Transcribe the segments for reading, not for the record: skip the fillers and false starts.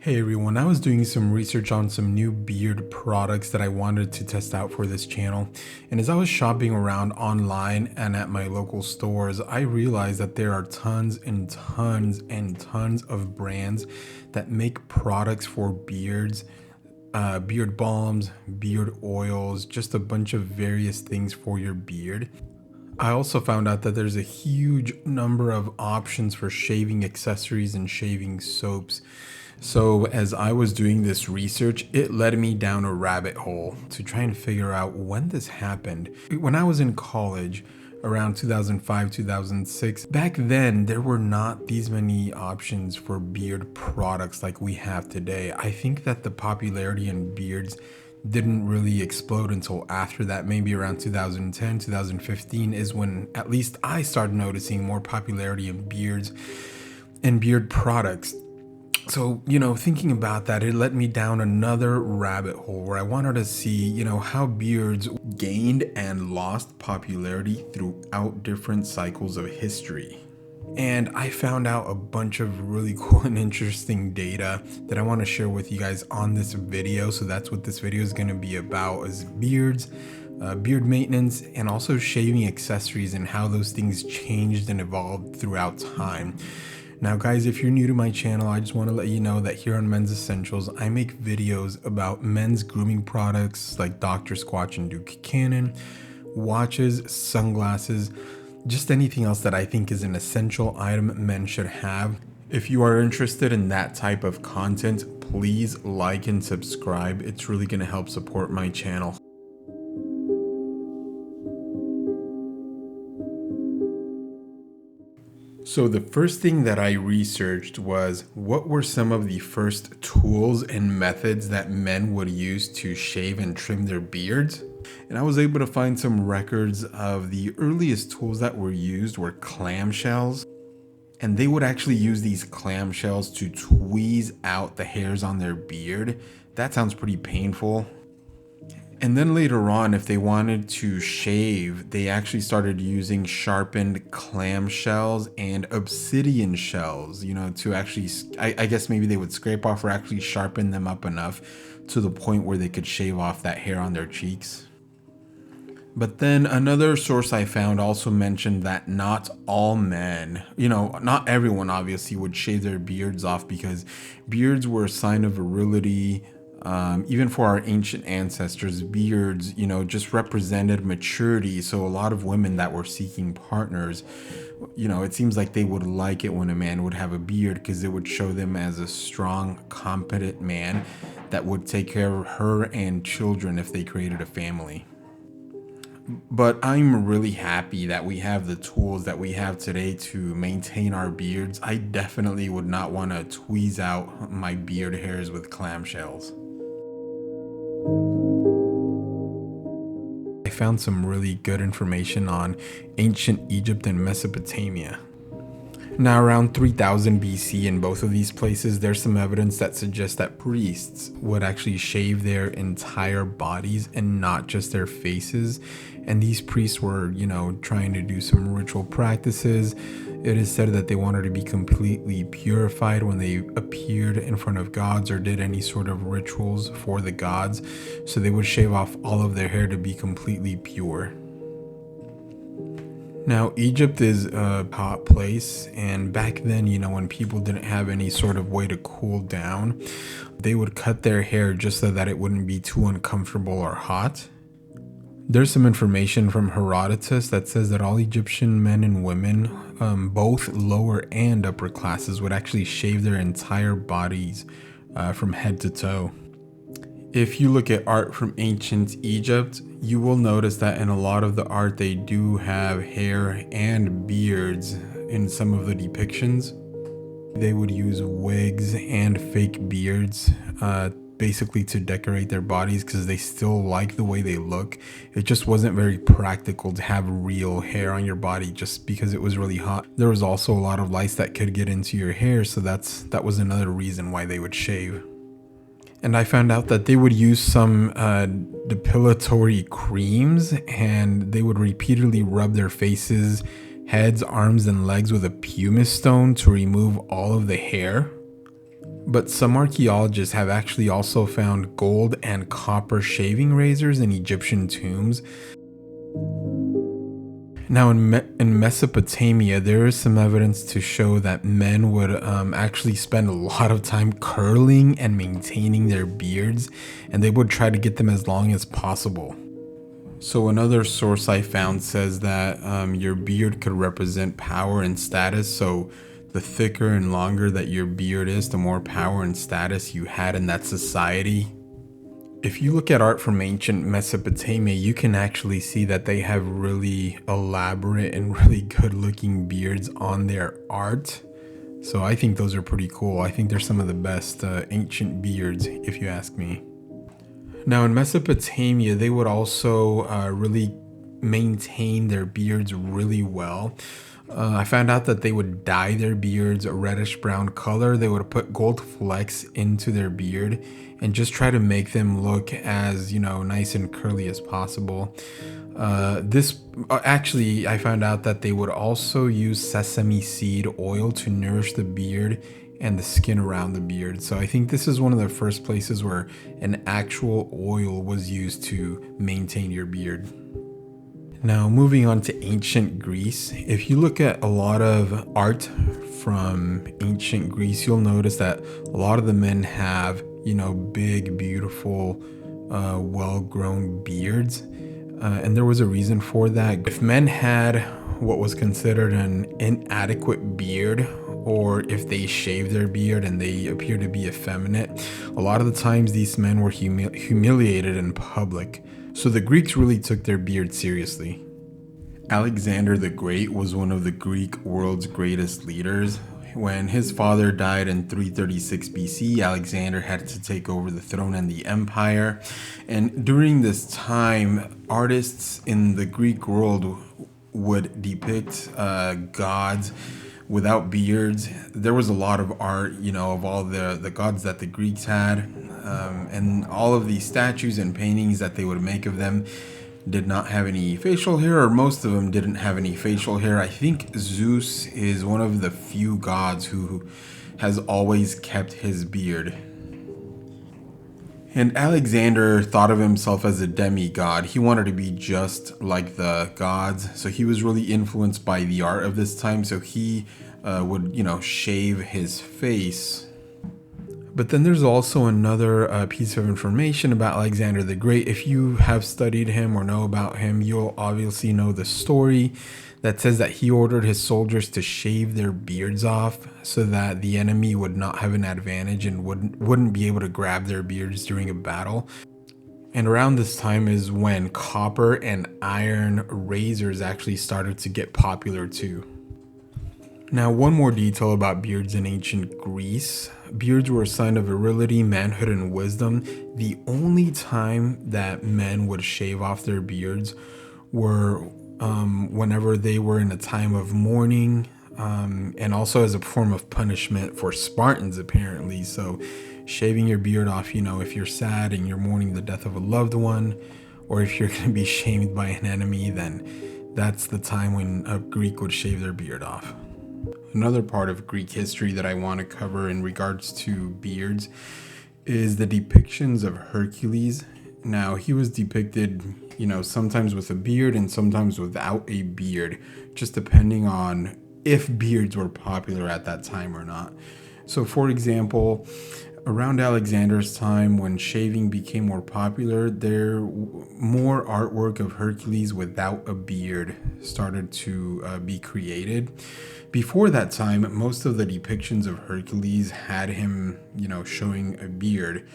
Hey everyone, I was doing some research on some new beard products that I wanted to test out for this channel. And as I was shopping around online and at my local stores, I realized that there are tons and tons and tons of brands that make products for beards, beard balms, beard oils, just a bunch of various things for your beard. I also found out that there's a huge number of options for shaving accessories and shaving soaps. So as I was doing this research, it led me down a rabbit hole to try and figure out when this happened. When I was in college, around 2005, 2006, back then there were not these many options for beard products like we have today. I think that the popularity in beards didn't really explode until after that. Maybe around 2010, 2015 is when at least I started noticing more popularity in beards and beard products. So, thinking about that, it led me down another rabbit hole where I wanted to see, how beards gained and lost popularity throughout different cycles of history. And I found out a bunch of really cool and interesting data that I want to share with you guys on this video. So that's what this video is going to be about, is beards, beard maintenance, and also shaving accessories and how those things changed and evolved throughout time. Now guys, if you're new to my channel, I just want to let you know that here on Men's Essentials, I make videos about men's grooming products like Dr. Squatch and Duke Cannon, watches, sunglasses, just anything else that I think is an essential item men should have. If you are interested in that type of content, please like and subscribe. It's really going to help support my channel. So the first thing that I researched was what were some of the first tools and methods that men would use to shave and trim their beards. And I was able to find some records of the earliest tools that were used were clamshells. And they would actually use these clamshells to tweeze out the hairs on their beard. That sounds pretty painful. And then later on, if they wanted to shave, they actually started using sharpened clam shells and obsidian shells, to actually, I guess maybe they would scrape off or actually sharpen them up enough to the point where they could shave off that hair on their cheeks. But then another source I found also mentioned that not all men, not everyone obviously would shave their beards off, because beards were a sign of virility. Even for our ancient ancestors, beards, just represented maturity. So a lot of women that were seeking partners, it seems like they would like it when a man would have a beard, because it would show them as a strong, competent man that would take care of her and children if they created a family. But I'm really happy that we have the tools that we have today to maintain our beards. I definitely would not want to tweeze out my beard hairs with clamshells. I found some really good information on ancient Egypt and Mesopotamia. Now, around 3000 BC in both of these places, there's some evidence that suggests that priests would actually shave their entire bodies and not just their faces. And these priests were, trying to do some ritual practices. It is said that they wanted to be completely purified when they appeared in front of gods or did any sort of rituals for the gods. So they would shave off all of their hair to be completely pure. Now, Egypt is a hot place, and back then, when people didn't have any sort of way to cool down, they would cut their hair just so that it wouldn't be too uncomfortable or hot. There's some information from Herodotus that says that all Egyptian men and women, both lower and upper classes, would actually shave their entire bodies from head to toe. If you look at art from ancient Egypt, you will notice that in a lot of the art they do have hair and beards in some of the depictions. They would use wigs and fake beards basically to decorate their bodies because they still like the way they look. It just wasn't very practical to have real hair on your body just because it was really hot. There was also a lot of lice that could get into your hair, so that was another reason why they would shave. And I found out that they would use some depilatory creams, and they would repeatedly rub their faces, heads, arms, and legs with a pumice stone to remove all of the hair. But some archaeologists have actually also found gold and copper shaving razors in Egyptian tombs. Now, in Mesopotamia, there is some evidence to show that men would actually spend a lot of time curling and maintaining their beards, and they would try to get them as long as possible. So another source I found says that your beard could represent power and status. So the thicker and longer that your beard is, the more power and status you had in that society. If you look at art from ancient Mesopotamia, you can actually see that they have really elaborate and really good looking beards on their art. So I think those are pretty cool. I think they're some of the best ancient beards, if you ask me. Now in Mesopotamia, they would also really maintain their beards really well. I found out that they would dye their beards a reddish brown color. They would put gold flecks into their beard and just try to make them look as, nice and curly as possible. I found out that they would also use sesame seed oil to nourish the beard and the skin around the beard. So I think this is one of the first places where an actual oil was used to maintain your beard. Now, moving on to ancient Greece, if you look at a lot of art from ancient Greece, you'll notice that a lot of the men have, big, beautiful, well-grown beards. And there was a reason for that. If men had what was considered an inadequate beard, or if they shaved their beard and they appeared to be effeminate, a lot of the times these men were humiliated in public. So the Greeks really took their beard seriously. Alexander the Great was one of the Greek world's greatest leaders. When his father died in 336 BC, Alexander had to take over the throne and the empire. And during this time, artists in the Greek world would depict gods without beards. There was a lot of art, of all the gods that the Greeks had. And all of these statues and paintings that they would make of them did not have any facial hair, or most of them didn't have any facial hair. I think Zeus is one of the few gods who has always kept his beard. And Alexander thought of himself as a demigod. He wanted to be just like the gods. So he was really influenced by the art of this time. So he would, shave his face. But then there's also another piece of information about Alexander the Great. If you have studied him or know about him, you'll obviously know the story that says that he ordered his soldiers to shave their beards off so that the enemy would not have an advantage and wouldn't be able to grab their beards during a battle. And around this time is when copper and iron razors actually started to get popular too. Now, one more detail about beards in ancient Greece. Beards were a sign of virility, manhood, and wisdom. The only time that men would shave off their beards were whenever they were in a time of mourning, and also as a form of punishment for Spartans, apparently. So shaving your beard off, if you're sad and you're mourning the death of a loved one, or if you're going to be shamed by an enemy, then that's the time when a Greek would shave their beard off. Another part of Greek history that I want to cover in regards to beards is the depictions of Hercules. Now, he was depicted, sometimes with a beard and sometimes without a beard, just depending on if beards were popular at that time or not. So, for example, around Alexander's time, when shaving became more popular, more artwork of Hercules without a beard started to be created. Before that time, most of the depictions of Hercules had him, showing a beard.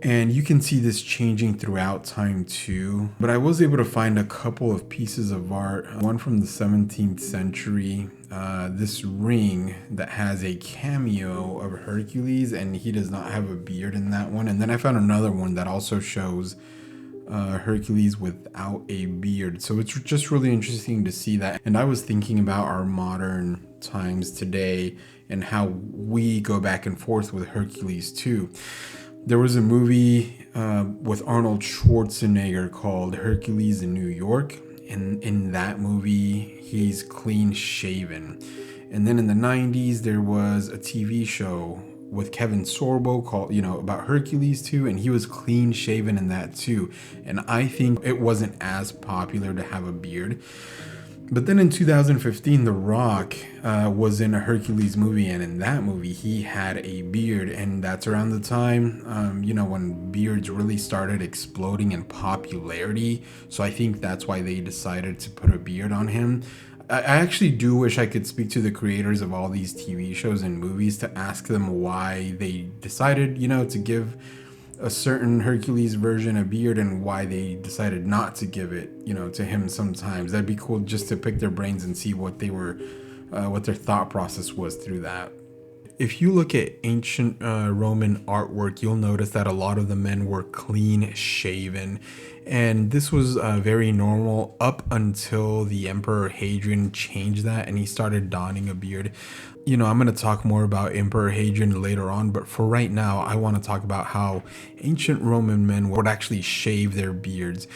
And you can see this changing throughout time too. But I was able to find a couple of pieces of art. One from the 17th century, this ring that has a cameo of Hercules, and he does not have a beard in that one. And then I found another one that also shows Hercules without a beard. So it's just really interesting to see that. And I was thinking about our modern times today and how we go back and forth with Hercules too. There was a movie with Arnold Schwarzenegger called Hercules in New York. And in that movie, he's clean shaven. And then in the 90s, there was a TV show with Kevin Sorbo called, about Hercules too, and he was clean shaven in that too. And I think it wasn't as popular to have a beard. But then in 2015, The Rock was in a Hercules movie, and in that movie, he had a beard. And that's around the time, when beards really started exploding in popularity. So I think that's why they decided to put a beard on him. I actually do wish I could speak to the creators of all these TV shows and movies to ask them why they decided, to give a certain Hercules version a beard and why they decided not to give it, to him sometimes. That'd be cool just to pick their brains and see what what their thought process was through that. If you look at ancient Roman artwork, you'll notice that a lot of the men were clean shaven. And this was very normal up until the Emperor Hadrian changed that and he started donning a beard. I'm going to talk more about Emperor Hadrian later on, but for right now, I want to talk about how ancient Roman men would actually shave their beards.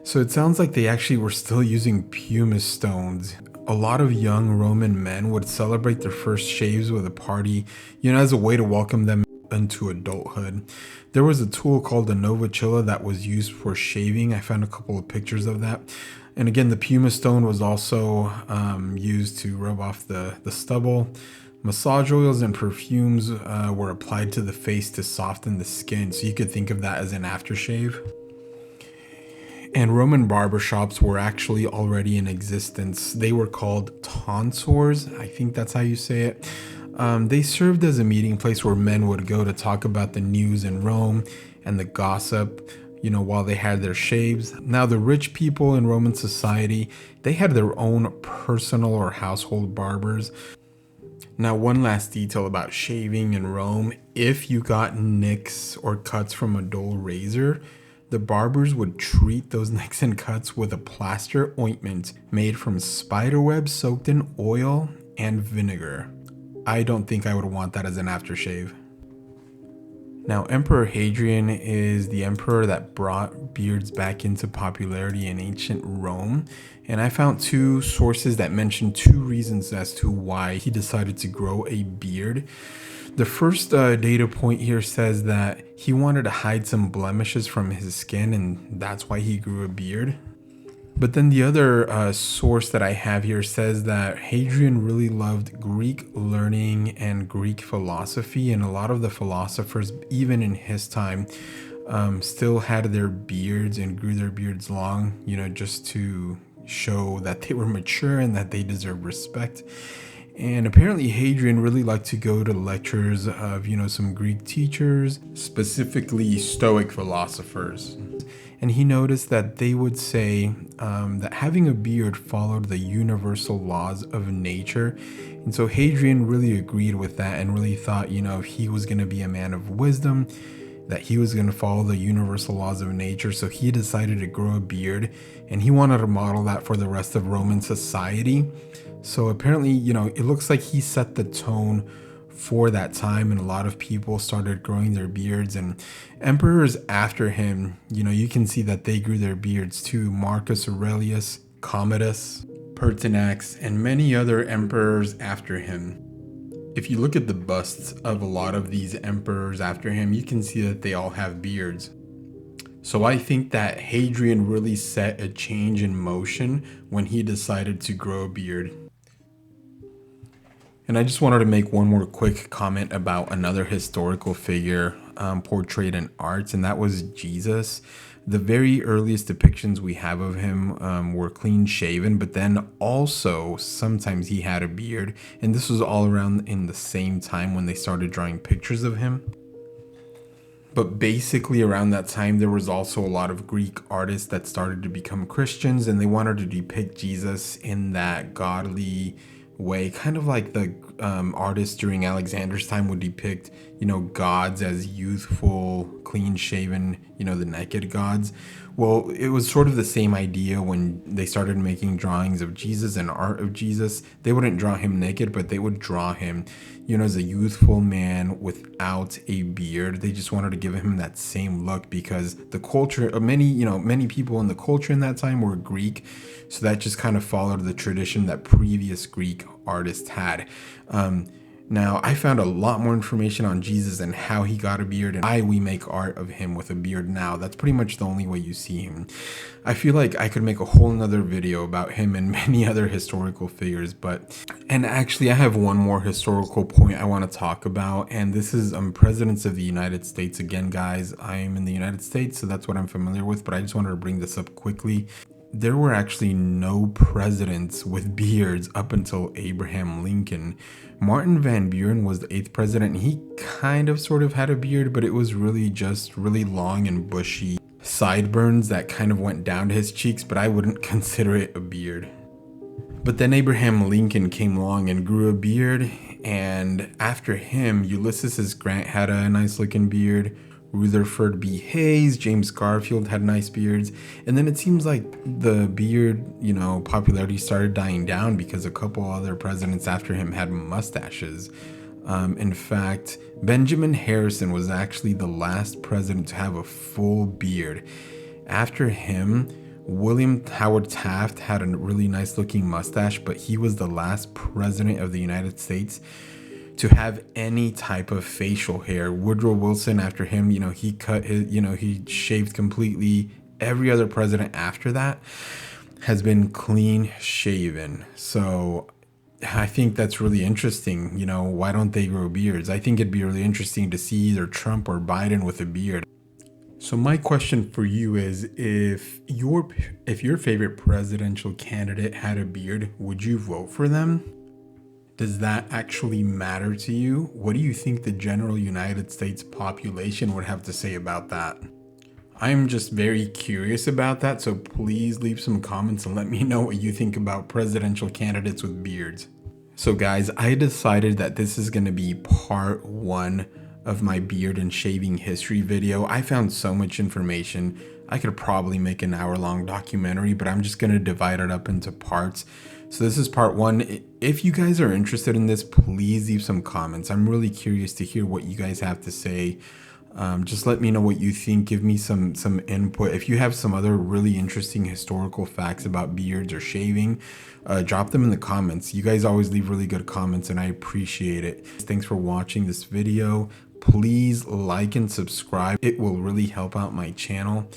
So it sounds like they actually were still using pumice stones. A lot of young Roman men would celebrate their first shaves with a party, as a way to welcome them into adulthood. There was a tool called the novacilla that was used for shaving. I found a couple of pictures of that. And again, the pumice stone was also used to rub off the stubble. Massage oils and perfumes were applied to the face to soften the skin. So you could think of that as an aftershave. And Roman barbershops were actually already in existence. They were called tonsors. I think that's how you say it. They served as a meeting place where men would go to talk about the news in Rome and the gossip, while they had their shaves. Now, the rich people in Roman society, they had their own personal or household barbers. Now, one last detail about shaving in Rome. If you got nicks or cuts from a dull razor, the barbers would treat those nicks and cuts with a plaster ointment made from spider webs soaked in oil and vinegar. I don't think I would want that as an aftershave. Now, Emperor Hadrian is the emperor that brought beards back into popularity in ancient Rome. And I found two sources that mention two reasons as to why he decided to grow a beard. The first data point here says that he wanted to hide some blemishes from his skin, and that's why he grew a beard. But then the other source that I have here says that Hadrian really loved Greek learning and Greek philosophy, and a lot of the philosophers, even in his time, still had their beards and grew their beards long, just to show that they were mature and that they deserved respect. And apparently Hadrian really liked to go to lectures of, some Greek teachers, specifically Stoic philosophers. And he noticed that they would say that having a beard followed the universal laws of nature. And so Hadrian really agreed with that and really thought, if he was going to be a man of wisdom, that he was going to follow the universal laws of nature. So he decided to grow a beard, and he wanted to model that for the rest of Roman society. So apparently, it looks like he set the tone for that time, and a lot of people started growing their beards. And emperors after him, you can see that they grew their beards too. Marcus Aurelius, Commodus, Pertinax, and many other emperors after him. If you look at the busts of a lot of these emperors after him, you can see that they all have beards. So I think that Hadrian really set a change in motion when he decided to grow a beard. And I just wanted to make one more quick comment about another historical figure portrayed in art, and that was Jesus. The very earliest depictions we have of him were clean shaven, but then also sometimes he had a beard. And this was all around in the same time when they started drawing pictures of him. But basically around that time, there was also a lot of Greek artists that started to become Christians, and they wanted to depict Jesus in that godly way, kind of like the artists during Alexander's time would depict, gods as youthful, clean-shaven, the naked gods. Well, it was sort of the same idea when they started making drawings of Jesus and art of Jesus. They wouldn't draw him naked, but they would draw him, as a youthful man without a beard. They just wanted to give him that same look because the culture of many people in the culture in that time were Greek. So that just kind of followed the tradition that previous Greek artists had. Now, I found a lot more information on Jesus and how he got a beard and why we make art of him with a beard now. That's pretty much the only way you see him. I feel like I could make a whole nother video about him and many other historical figures, and actually I have one more historical point I want to talk about, and this is presidents of the United States. Again, guys, I am in the United States, so that's what I'm familiar with, but I just wanted to bring this up quickly. There were actually no presidents with beards up until Abraham Lincoln. Martin Van Buren was the 8th president. He kind of sort of had a beard, but it was really just really long and bushy sideburns that kind of went down to his cheeks, but I wouldn't consider it a beard. But then Abraham Lincoln came along and grew a beard, and after him, Ulysses S. Grant had a nice looking beard. Rutherford B. Hayes, James Garfield had nice beards. And then it seems like the beard, popularity started dying down because a couple other presidents after him had mustaches. In fact, Benjamin Harrison was actually the last president to have a full beard. After him, William Howard Taft had a really nice looking mustache, but he was the last president of the United States to have any type of facial hair. Woodrow Wilson, after him, he cut his, he shaved completely. Every other president after that has been clean shaven. So I think that's really interesting. Why don't they grow beards? I think it'd be really interesting to see either Trump or Biden with a beard. So my question for you is, if your favorite presidential candidate had a beard, would you vote for them? Does that actually matter to you? What do you think the general United States population would have to say about that? I'm just very curious about that, so please leave some comments and let me know what you think about presidential candidates with beards. So guys, I decided that this is going to be part 1 of my beard and shaving history video. I found so much information. I could probably make an hour-long documentary, but I'm just going to divide it up into parts. So this is part 1. If you guys are interested in this, please leave some comments. I'm really curious to hear what you guys have to say. Just let me know what you think. Give me some input. If you have some other really interesting historical facts about beards or shaving, drop them in the comments. You guys always leave really good comments and I appreciate it. Thanks for watching this video. Please like and subscribe. It will really help out my channel.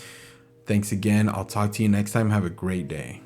Thanks again. I'll talk to you next time. Have a great day.